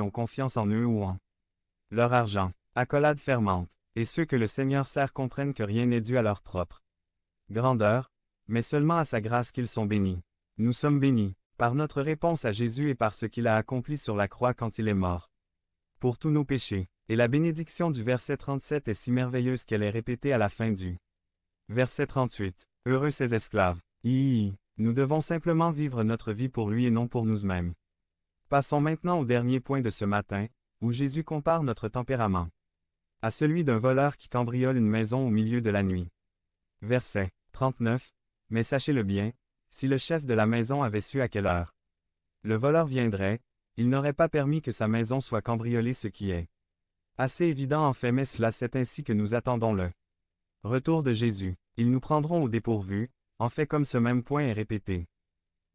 ont confiance en eux ou en leur argent. Accolade fermante. Et ceux que le Seigneur sert comprennent que rien n'est dû à leur propre grandeur, mais seulement à sa grâce qu'ils sont bénis. Nous sommes bénis, par notre réponse à Jésus et par ce qu'il a accompli sur la croix quand il est mort. Pour tous nos péchés. Et la bénédiction du verset 37 est si merveilleuse qu'elle est répétée à la fin du verset 38. Heureux ces esclaves. Nous devons simplement vivre notre vie pour lui et non pour nous-mêmes. Passons maintenant au dernier point de ce matin, où Jésus compare notre tempérament à celui d'un voleur qui cambriole une maison au milieu de la nuit. Verset 39. Mais sachez-le bien, si le chef de la maison avait su à quelle heure le voleur viendrait, il n'aurait pas permis que sa maison soit cambriolée, ce qui est assez évident en fait, mais cela c'est ainsi que nous attendons le retour de Jésus. Ils nous prendront au dépourvu, en fait comme ce même point est répété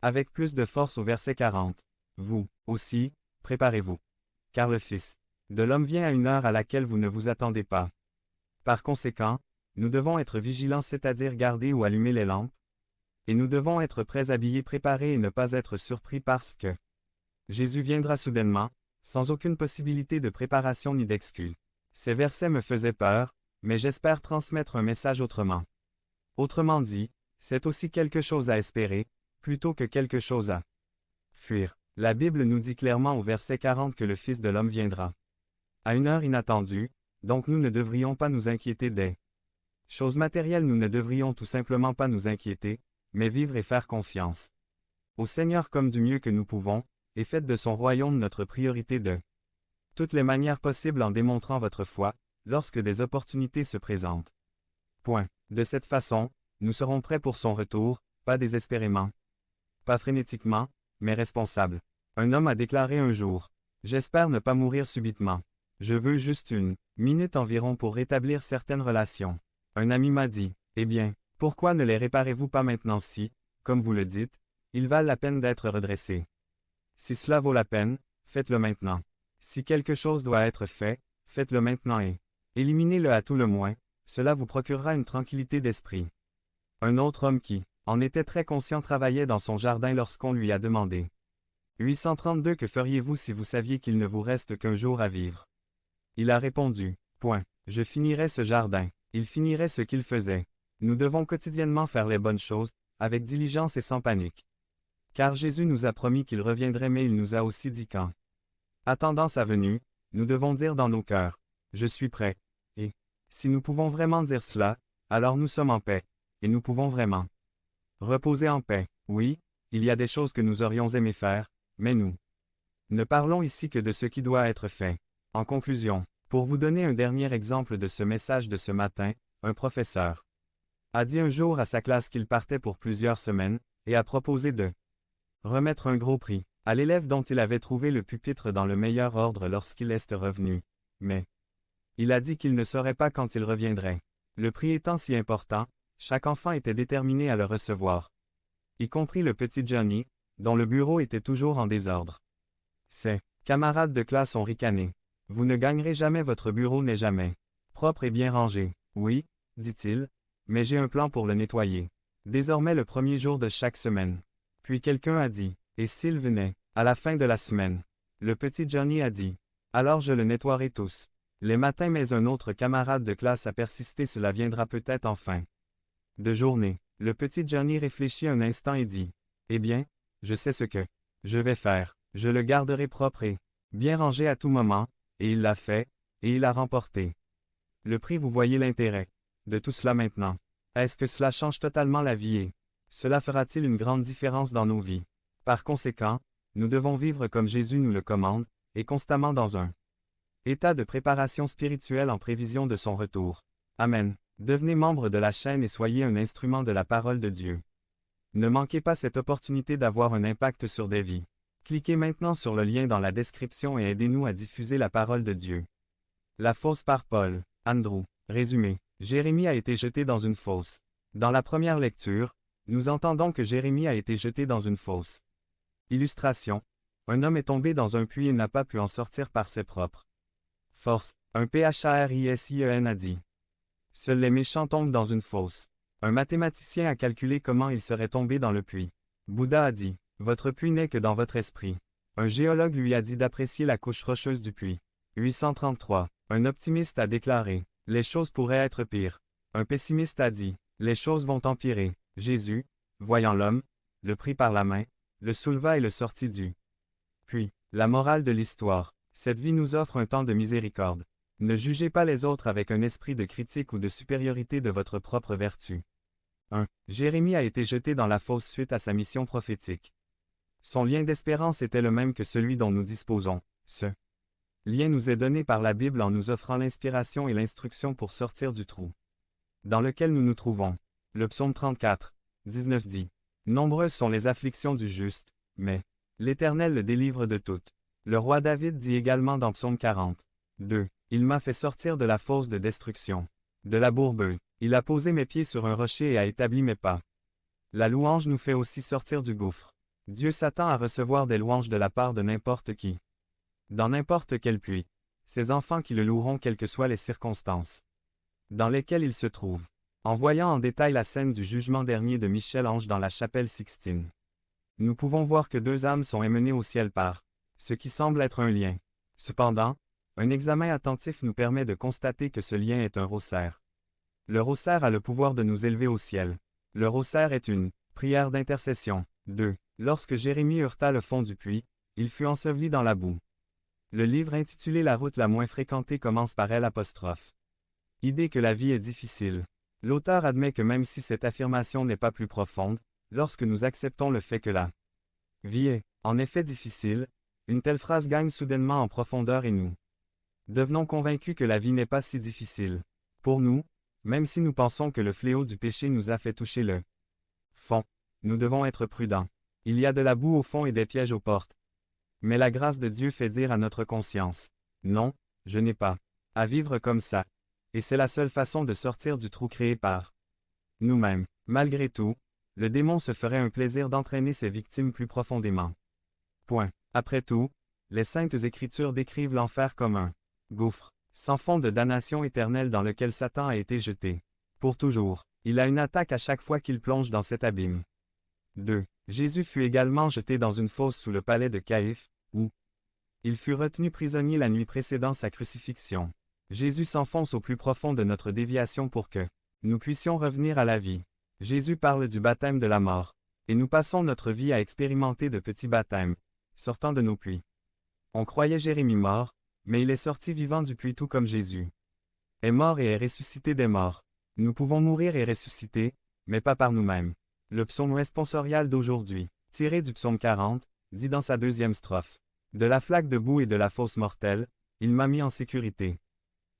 avec plus de force au verset 40. Vous, aussi, préparez-vous. Car le Fils de l'homme vient à une heure à laquelle vous ne vous attendez pas. Par conséquent, nous devons être vigilants, c'est-à-dire garder ou allumer les lampes, et nous devons être prêts, habillés, préparés et ne pas être surpris parce que Jésus viendra soudainement, sans aucune possibilité de préparation ni d'excuse. Ces versets me faisaient peur, mais j'espère transmettre un message autrement. Autrement dit, c'est aussi quelque chose à espérer, plutôt que quelque chose à fuir. La Bible nous dit clairement au verset 40 que le Fils de l'homme viendra à une heure inattendue, donc nous ne devrions pas nous inquiéter des choses matérielles, nous ne devrions tout simplement pas nous inquiéter, mais vivre et faire confiance au Seigneur comme du mieux que nous pouvons, et faites de son royaume notre priorité de toutes les manières possibles en démontrant votre foi, lorsque des opportunités se présentent. Point. De cette façon, nous serons prêts pour son retour, pas désespérément, pas frénétiquement, mais responsables. Un homme a déclaré un jour, « J'espère ne pas mourir subitement. Je veux juste une minute environ pour rétablir certaines relations. » Un ami m'a dit, « Eh bien, pourquoi ne les réparez-vous pas maintenant si, comme vous le dites, ils valent la peine d'être redressés? Si cela vaut la peine, faites-le maintenant. Si quelque chose doit être fait, faites-le maintenant et éliminez-le à tout le moins, cela vous procurera une tranquillité d'esprit. » Un autre homme qui en était très conscient travaillait dans son jardin lorsqu'on lui a demandé. 832 Que feriez-vous si vous saviez qu'il ne vous reste qu'un jour à vivre? Il a répondu, point. Je finirais ce jardin. Il finirait ce qu'il faisait. Nous devons quotidiennement faire les bonnes choses, avec diligence et sans panique. Car Jésus nous a promis qu'il reviendrait, mais il nous a aussi dit qu'en attendant sa venue, nous devons dire dans nos cœurs, je suis prêt. Et, si nous pouvons vraiment dire cela, alors nous sommes en paix, et nous pouvons vraiment reposer en paix. Oui, il y a des choses que nous aurions aimé faire, mais nous ne parlons ici que de ce qui doit être fait. En conclusion, pour vous donner un dernier exemple de ce message de ce matin, un professeur a dit un jour à sa classe qu'il partait pour plusieurs semaines, et a proposé de remettre un gros prix à l'élève dont il avait trouvé le pupitre dans le meilleur ordre lorsqu'il est revenu. Mais il a dit qu'il ne saurait pas quand il reviendrait. Le prix étant si important, chaque enfant était déterminé à le recevoir, y compris le petit Johnny, dont le bureau était toujours en désordre. Ses camarades de classe ont ricané. « Vous ne gagnerez jamais, votre bureau n'est jamais propre et bien rangé. » « Oui, dit-il, mais j'ai un plan pour le nettoyer. Désormais le premier jour de chaque semaine. » Puis quelqu'un a dit, « Et s'il venait, à la fin de la semaine? » Le petit Johnny a dit, « Alors je le nettoierai tous. » Les matins, mais un autre camarade de classe a persisté, « Cela viendra peut-être en fin de journée. » Le petit Johnny réfléchit un instant et dit, « Eh bien, je sais ce que je vais faire. Je le garderai propre et bien rangé à tout moment. » Et il l'a fait, et il a remporté le prix. Vous voyez l'intérêt de tout cela maintenant. Est-ce que cela change totalement la vie et cela fera-t-il une grande différence dans nos vies? Par conséquent, nous devons vivre comme Jésus nous le commande, et constamment dans un état de préparation spirituelle en prévision de son retour. Amen. Devenez membre de la chaîne et soyez un instrument de la parole de Dieu. Ne manquez pas cette opportunité d'avoir un impact sur des vies. Cliquez maintenant sur le lien dans la description et aidez-nous à diffuser la parole de Dieu. La fosse par Paul. Andrew. Résumé. Jérémie a été jeté dans une fosse. Dans la première lecture, nous entendons que Jérémie a été jeté dans une fosse. Illustration. Un homme est tombé dans un puits et n'a pas pu en sortir par ses propres forces. Un PhRISIEN a dit. Seuls les méchants tombent dans une fosse. Un mathématicien a calculé comment il serait tombé dans le puits. Bouddha a dit. Votre puits n'est que dans votre esprit. Un géologue lui a dit d'apprécier la couche rocheuse du puits. 833. Un optimiste a déclaré, « Les choses pourraient être pires. » Un pessimiste a dit, « Les choses vont empirer. » Jésus, voyant l'homme, le prit par la main, le souleva et le sortit du puits. La morale de l'histoire. Cette vie nous offre un temps de miséricorde. Ne jugez pas les autres avec un esprit de critique ou de supériorité de votre propre vertu. 1. Jérémie a été jeté dans la fosse suite à sa mission prophétique. Son lien d'espérance était le même que celui dont nous disposons. Ce lien nous est donné par la Bible en nous offrant l'inspiration et l'instruction pour sortir du trou dans lequel nous nous trouvons. Le psaume 34, 19 dit, « Nombreuses sont les afflictions du juste, mais l'Éternel le délivre de toutes. » Le roi David dit également dans psaume 40, 2, « Il m'a fait sortir de la fosse de destruction, de la bourbeuse. Il a posé mes pieds sur un rocher et a établi mes pas. » La louange nous fait aussi sortir du gouffre. Dieu s'attend à recevoir des louanges de la part de n'importe qui. Dans n'importe quel puits. Ses enfants qui le loueront quelles que soient les circonstances dans lesquelles ils se trouvent. En voyant en détail la scène du jugement dernier de Michel-Ange dans la chapelle Sixtine, nous pouvons voir que deux âmes sont émenées au ciel par ce qui semble être un lien. Cependant, un examen attentif nous permet de constater que ce lien est un rossaire. Le rossaire a le pouvoir de nous élever au ciel. Le rossaire est une prière d'intercession. 2. Lorsque Jérémie heurta le fond du puits, il fut enseveli dans la boue. Le livre intitulé La route la moins fréquentée commence par L'. Idée que la vie est difficile. L'auteur admet que même si cette affirmation n'est pas plus profonde, lorsque nous acceptons le fait que la vie est, en effet difficile, une telle phrase gagne soudainement en profondeur et nous devenons convaincus que la vie n'est pas si difficile. Pour nous, même si nous pensons que le fléau du péché nous a fait toucher le fond, nous devons être prudents. Il y a de la boue au fond et des pièges aux portes. Mais la grâce de Dieu fait dire à notre conscience, « Non, je n'ai pas à vivre comme ça. » Et c'est la seule façon de sortir du trou créé par nous-mêmes. Malgré tout, le démon se ferait un plaisir d'entraîner ses victimes plus profondément. Point. Après tout, les saintes écritures décrivent l'enfer comme un gouffre, sans fond de damnation éternelle dans lequel Satan a été jeté. Pour toujours, il a une attaque à chaque fois qu'il plonge dans cet abîme. 2. Jésus fut également jeté dans une fosse sous le palais de Caïphe, où il fut retenu prisonnier la nuit précédant sa crucifixion. Jésus s'enfonce au plus profond de notre déviation pour que nous puissions revenir à la vie. Jésus parle du baptême de la mort, et nous passons notre vie à expérimenter de petits baptêmes, sortant de nos puits. On croyait Jérémie mort, mais il est sorti vivant du puits tout comme Jésus est mort et est ressuscité des morts. Nous pouvons mourir et ressusciter, mais pas par nous-mêmes. Le psaume responsorial d'aujourd'hui, tiré du psaume 40, dit dans sa deuxième strophe, « De la flaque de boue et de la fosse mortelle, il m'a mis en sécurité.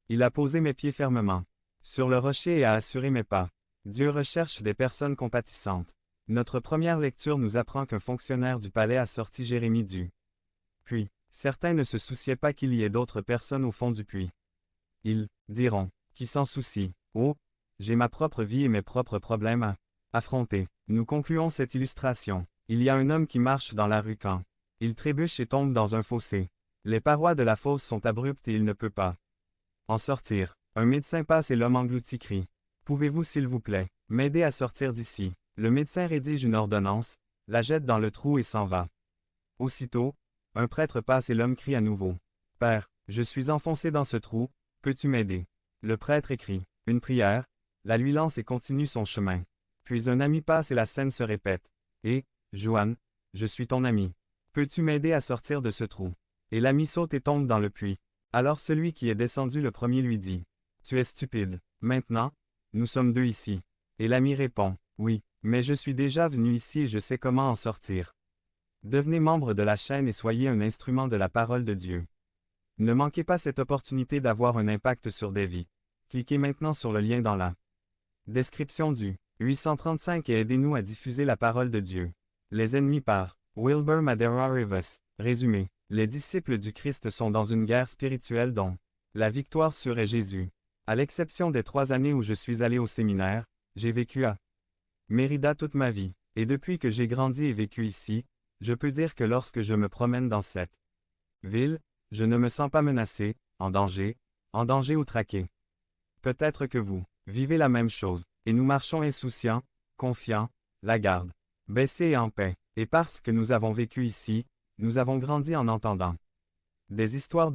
Il a posé mes pieds fermement sur le rocher et a assuré mes pas. » Dieu recherche des personnes compatissantes. Notre première lecture nous apprend qu'un fonctionnaire du palais a sorti Jérémie du puits. Certains ne se souciaient pas qu'il y ait d'autres personnes au fond du puits. Ils diront, qui s'en soucie? Oh, j'ai ma propre vie et mes propres problèmes à affronter. Nous concluons cette illustration. Il y a un homme qui marche dans la rue quand il trébuche et tombe dans un fossé. Les parois de la fosse sont abruptes et il ne peut pas en sortir. Un médecin passe et l'homme englouti crie. « Pouvez-vous s'il vous plaît, m'aider à sortir d'ici? » Le médecin rédige une ordonnance, la jette dans le trou et s'en va. Aussitôt, un prêtre passe et l'homme crie à nouveau. « Père, je suis enfoncé dans ce trou, peux-tu m'aider? » Le prêtre écrit une prière, la lui lance et continue son chemin. Puis un ami passe et la scène se répète. « Et, Joanne, je suis ton ami. Peux-tu m'aider à sortir de ce trou? » Et l'ami saute et tombe dans le puits. Alors celui qui est descendu le premier lui dit, « Tu es stupide. Maintenant, nous sommes deux ici. » Et l'ami répond, « Oui, mais je suis déjà venu ici et je sais comment en sortir. » Devenez membre de la chaîne et soyez un instrument de la parole de Dieu. Ne manquez pas cette opportunité d'avoir un impact sur des vies. Cliquez maintenant sur le lien dans la description du 835 et aidez-nous à diffuser la parole de Dieu. Les ennemis par Wilbur Madera Rivas. Résumé. Les disciples du Christ sont dans une guerre spirituelle dont la victoire serait Jésus. À l'exception des 3 années où je suis allé au séminaire, j'ai vécu à Mérida toute ma vie, et depuis que j'ai grandi et vécu ici, je peux dire que lorsque je me promène dans cette ville, je ne me sens pas menacé, en danger ou traqué. Peut-être que vous vivez la même chose, et nous marchons insouciants, confiants, la garde baissée et en paix, et parce que nous avons vécu ici, Nous avons grandi en entendant des histoires